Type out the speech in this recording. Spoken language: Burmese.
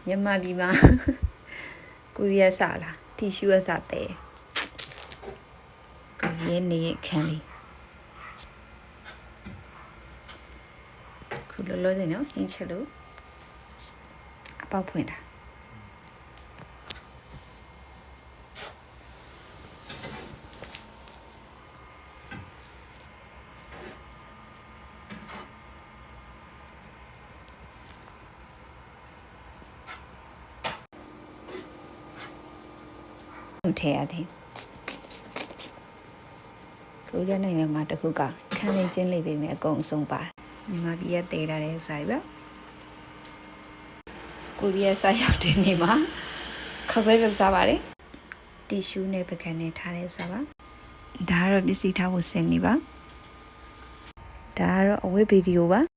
မြန်မာပြည်မှာကိုရီးယားစားလားတီရှူးစားတဲ့ကိုရီးယားနေခန်းလေးခုလောလောဆယ်နော်ဟင်းချက်လို့အပေါက်ဖွင့်တာထည့်ရတယ်ကိုရီးယားနိုင်ငံမှာတခုကခန်းလေးကျင်းလေးပေးမယ်အကုန်အဆုံးပါမြန်မာပြည်ကတည်ထားတဲ့ဥစားတွေပဲကိုရီးယားစားရောက်တဲ့နေ့မှာခါဆွဲပြုတ်စားပါတယ်တီရှူးနဲ့ပကံနဲ့ထားတဲ့ဥစားပါဒါကတော့ပစ္စည်းထားဖို့စင်နေပါဒါကတော့အဝတ်ဗီဒီယိုပါ